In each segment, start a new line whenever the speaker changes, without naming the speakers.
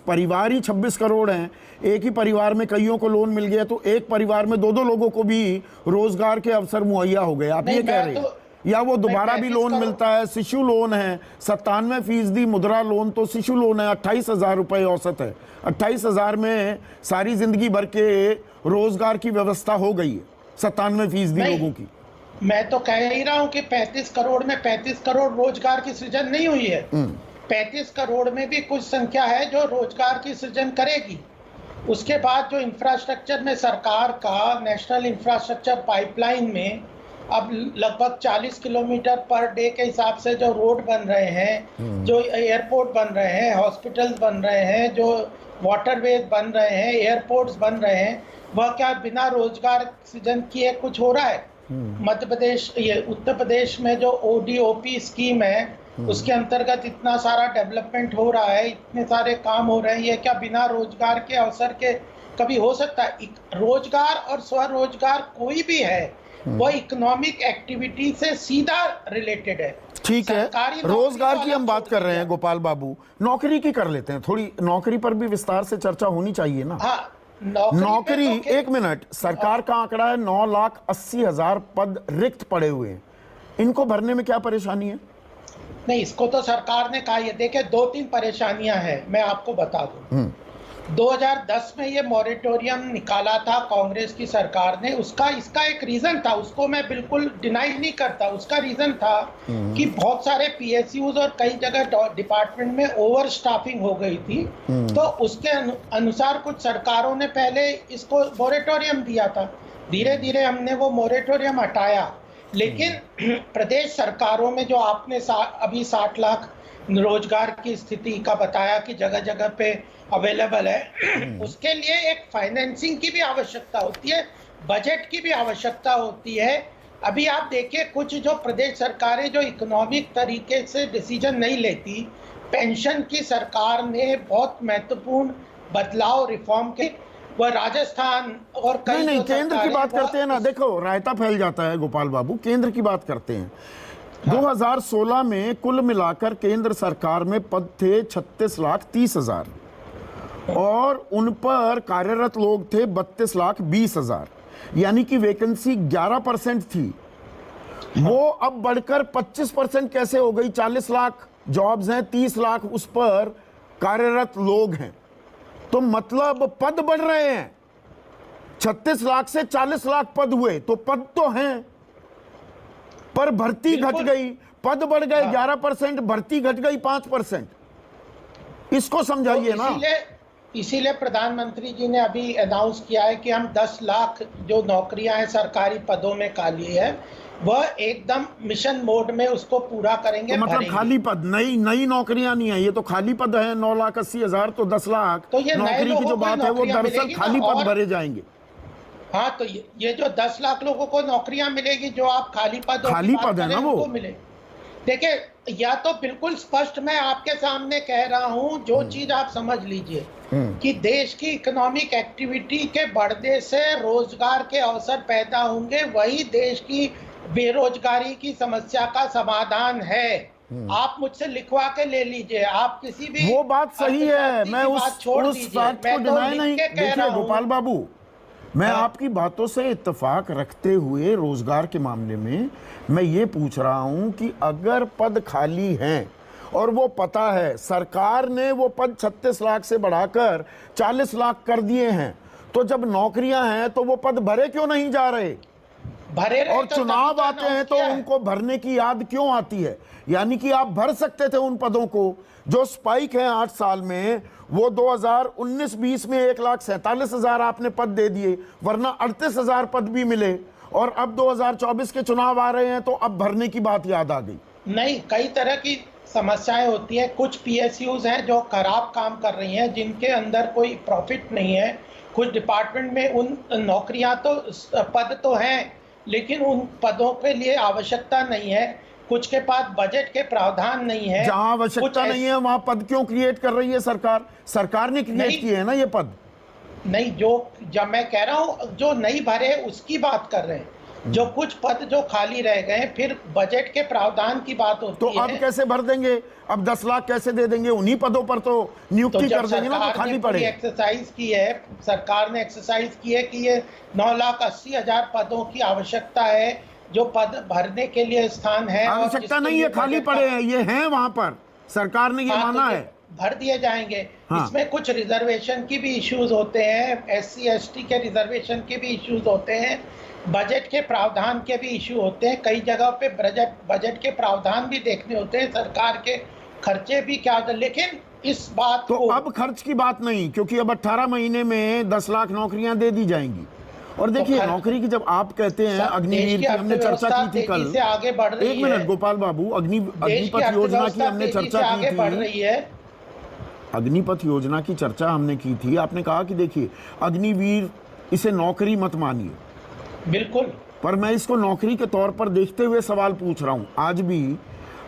परिवार ही 26 करोड़ हैं, एक ही परिवार में कईयों को लोन मिल गया, तो एक परिवार में 2-2 लोगों को भी रोजगार के अवसर मुहैया हो गए। आप ये कह रहे हैं? या वो दोबारा भी लोन मिलता है, शिशु लोन है, 97% मुद्रा लोन, तो शिशु लोन है 28,000 रुपए औसत है। 28,000 में सारी जिंदगी भर के रोजगार की व्यवस्था हो गई है 97% लोगों की।
मैं तो कह ही रहा हूं कि 35 करोड़ में 35 करोड़ रोजगार की सृजन नहीं हुई है। 35 करोड़ में भी कुछ संख्या है जो रोजगार की सृजन करेगी। उसके बाद जो इंफ्रास्ट्रक्चर में सरकार का नेशनल इंफ्रास्ट्रक्चर पाइपलाइन में अब लगभग 40 किलोमीटर पर डे के हिसाब से जो रोड बन रहे हैं, जो एयरपोर्ट बन रहे हैं, हॉस्पिटल्स बन रहे हैं, जो वाटरवेज बन रहे हैं, एयरपोर्ट्स बन रहे हैं, वह क्या बिना रोजगार सृजन किए कुछ हो रहा है? मध्य प्रदेश, ये उत्तर प्रदेश में जो ODOP स्कीम है उसके अंतर्गत इतना सारा डेवलपमेंट हो रहा है, इतने सारे काम हो रहे हैं, ये क्या बिना रोजगार के अवसर के कभी हो सकता है? रोजगार और स्वरोजगार कोई भी है वो इकोनॉमिक एक्टिविटी से सीधा रिलेटेड है।
ठीक है, रोजगार की हम बात कर रहे हैं गोपाल बाबू, नौकरी की कर लेते हैं। थोड़ी नौकरी पर भी विस्तार से चर्चा होनी चाहिए ना।
हाँ,
नौकरी, एक मिनट, सरकार का आंकड़ा है 9,80,000 पद रिक्त पड़े हुए हैं, इनको भरने में क्या परेशानी है?
नहीं, इसको तो सरकार ने कहा, ये देखे 2-3 परेशानियां हैं, मैं आपको बता दूं। 2010 में ये मॉरेटोरियम निकाला था कांग्रेस की सरकार ने, इसका एक रीजन था, उसको मैं बिल्कुल डिनाई नहीं करता। उसका रीजन था कि बहुत सारे PSUs और कई जगह डिपार्टमेंट में ओवर स्टाफिंग हो गई थी, तो उसके अनुसार कुछ सरकारों ने पहले इसको मॉरेटोरियम दिया था। धीरे धीरे हमने वो मॉरेटोरियम हटाया, लेकिन प्रदेश सरकारों में जो आपने अभी 60 लाख रोजगार की स्थिति का बताया कि जगह जगह पे अवेलेबल है, उसके लिए एक फाइनेंसिंग की भी आवश्यकता होती है, बजट की भी आवश्यकता होती है। अभी आप देखिए, कुछ जो प्रदेश सरकारें जो इकोनॉमिक तरीके से डिसीजन नहीं लेती, पेंशन की सरकार ने बहुत महत्वपूर्ण बदलाव रिफॉर्म के, वह राजस्थान और कई
नहीं, केंद्र की बात करते हैं ना, देखो रायता फैल जाता है गोपाल बाबू। केंद्र की बात करते हैं, 2016 में कुल मिलाकर केंद्र सरकार में पद थे 36,30,000 और उन पर कार्यरत लोग थे 32,20,000, यानी कि वैकेंसी 11% थी। वो अब बढ़कर 25% कैसे हो गई? 40 लाख जॉब्स हैं, 30 लाख उस पर कार्यरत लोग हैं, तो मतलब पद बढ़ रहे हैं। 36 लाख से 40 लाख पद हुए, तो पद तो हैं, पर भर्ती घट गई। पद बढ़ गए 11%, भर्ती घट गई 5%। इसको समझाइए ना।
इसीलिए प्रधानमंत्री जी ने अभी अनाउंस किया है कि हम 10 लाख जो नौकरियां हैं सरकारी पदों में खाली है, वह एकदम मिशन मोड में उसको पूरा करेंगे।
तो मतलब खाली पद, नई नौकरियां नहीं है, ये तो खाली पद है 9,80,000, तो 10 लाख
तो ये
नौकरी की जो बात है वो दरअसल खाली पद भरे जाएंगे।
हाँ, तो ये जो 10 लाख लोगों को नौकरियां मिलेगी, जो आप खाली पद
है ना वो
मिले। देखिए, या तो बिल्कुल स्पष्ट मैं आपके सामने कह रहा हूं, जो चीज आप समझ लीजिए कि देश की इकोनॉमिक एक्टिविटी के बढ़ने से रोजगार के अवसर पैदा होंगे, वही देश की बेरोजगारी की समस्या का समाधान है। आप मुझसे लिखवा के ले लीजिए, आप किसी भी,
वो बात सही है, मैं उस फैक्ट को डिनाई नहीं। देखिए गोपाल बाबू, मैं आपकी बातों से इत्तेफाक रखते हुए रोजगार के मामले में मैं ये पूछ रहा हूं कि अगर पद खाली हैं और वो पता है सरकार ने वो पद 36 लाख से बढ़ाकर 40 लाख कर दिए हैं, तो जब नौकरियां हैं तो वो पद भरे क्यों नहीं जा रहे? और
तो
चुनाव आते हैं तो उनको भरने की याद क्यों आती है? यानी कि आप भर सकते थे उन पदों को। जो स्पाइक है 8 साल में, वो 2019-20 में 1,47,000 आपने पद दे दिए, वरना 38,000 पद भी मिले, और अब 2024 के चुनाव आ रहे हैं तो अब भरने की बात याद आ गई।
नहीं, कई तरह की समस्याएं होती हैं। कुछ PSUs हैं जो खराब काम कर रही हैं, जिनके अंदर कोई प्रॉफिट नहीं है। कुछ डिपार्टमेंट में उन नौकरियां तो, पद तो हैं, लेकिन उन पदों के लिए आवश्यकता नहीं है। कुछ के पास बजट के प्रावधान नहीं है।
जहां आवश्यकता नहीं है वहां पद क्यों क्रिएट कर रही है सरकार? सरकार ने क्रिएट किए हैं ना ये पद।
नहीं, जब मैं कह रहा हूं जो नहीं भरे उसकी बात कर रहे हैं। जो कुछ पद जो खाली रह गए, फिर बजट के प्रावधान की बात
तो
होती
अब
है।
कैसे भर देंगे? अब 10 लाख कैसे दे देंगे? उन्हीं पदों पर तो नियुक्ति कर देंगे ना, तो खाली पड़े।
एक्सरसाइज की है, सरकार ने एक्सरसाइज की है कि ये 9,80,000 पदों की आवश्यकता है, जो पद भरने के लिए स्थान है।
आवश्यकता नहीं है, खाली पड़े हैं, ये हैं वहां पर, सरकार ने ये माना है,
भर दिए जाएंगे।
हाँ।
इसमें कुछ रिजर्वेशन की भी इश्यूज होते हैं, SC ST के रिजर्वेशन के भी इश्यूज होते हैं, बजट के प्रावधान के भी इशू होते हैं। कई जगह पे बजट के प्रावधान भी देखने होते हैं, सरकार के खर्चे भी क्या होते हैं। लेकिन इस बात
तो
को
अब खर्च की बात नहीं, क्योंकि अब 18 महीने में 10 लाख नौकरियां दे दी जाएंगी। और देखिए नौकरी की जब आप कहते हैं, अग्निवीर की हमने चर्चा की थी कल,
से आगे बढ़ रही है।
एक मिनट गोपाल बाबू, अग्निपथ योजना की हमने चर्चा की थी, अग्निपथ योजना की चर्चा हमने की थी। आपने कहा कि देखिए अग्निवीर, इसे नौकरी मत मानिए,
बिल्कुल,
पर मैं इसको नौकरी के तौर पर देखते हुए सवाल पूछ रहा हूं। आज भी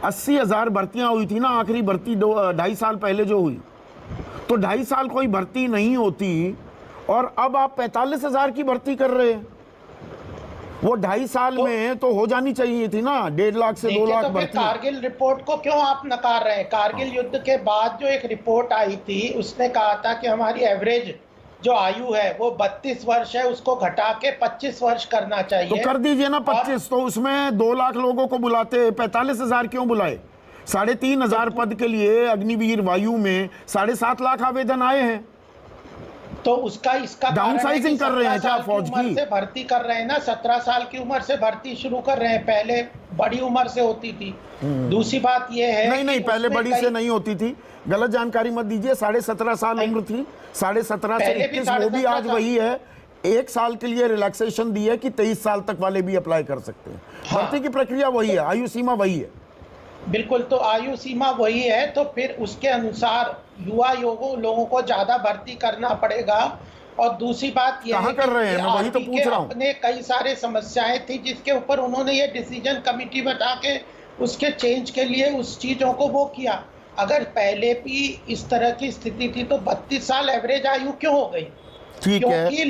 80,000 भर्तियां हुई थी ना, आखिरी भर्ती 2.5 साल पहले जो हुई, तो 2.5 साल कोई भर्ती नहीं होती, और अब आप 45,000 की भर्ती कर रहे हैं। वो 2.5 साल में तो हो जानी चाहिए थी ना, 1.5 लाख से 2 लाख
तो
भर्ती।
कारगिल रिपोर्ट को क्यों आप नकार रहे हैं? कारगिल युद्ध के बाद जो एक रिपोर्ट आई थी, उसने कहा था कि हमारी एवरेज जो आयु है वो 32 वर्ष है, उसको घटा के 25 वर्ष करना चाहिए।
तो कर दीजिए ना 25, तो उसमें 2 लाख लोगों को बुलाते, 45,000 क्यों बुलाए? 3,500 पद के लिए अग्निवीर वायु में 7.5 लाख आवेदन आए हैं।
तो उसका इसका
डाउन साइजिंग कर रहे हैं क्या फौज की?
से भर्ती कर रहे हैं ना, 17 साल की उम्र से भर्ती शुरू कर रहे हैं, पहले बड़ी उम्र से होती थी। दूसरी बात यह है
नहीं, पहले बड़ी से नहीं होती थी, गलत जानकारी मत दीजिए। 17.5 साल उम्र थी, 17.5 से 21, वो भी आज वही है। 1 साल के लिए रिलैक्सेशन दी है कि 23 साल तक वाले भी अप्लाई कर सकते हैं। भर्ती की प्रक्रिया वही है, आयु सीमा वही है।
बिल्कुल, तो आयु सीमा वही है, तो फिर उसके अनुसार युवा लोगों को ज्यादा भर्ती करना पड़ेगा। और दूसरी बात यह है
कर रहे हैं, मैं वही तो पूछ रहा हूं।
अपने कई सारे समस्याएं थी, जिसके ऊपर उन्होंने ये डिसीजन कमेटी बता के उसके चेंज के लिए उस चीजों को वो किया। अगर पहले भी इस तरह की स्थिति थी तो 32 साल एवरेज आयु क्यों हो गई?
ठीक है।
क्योंकि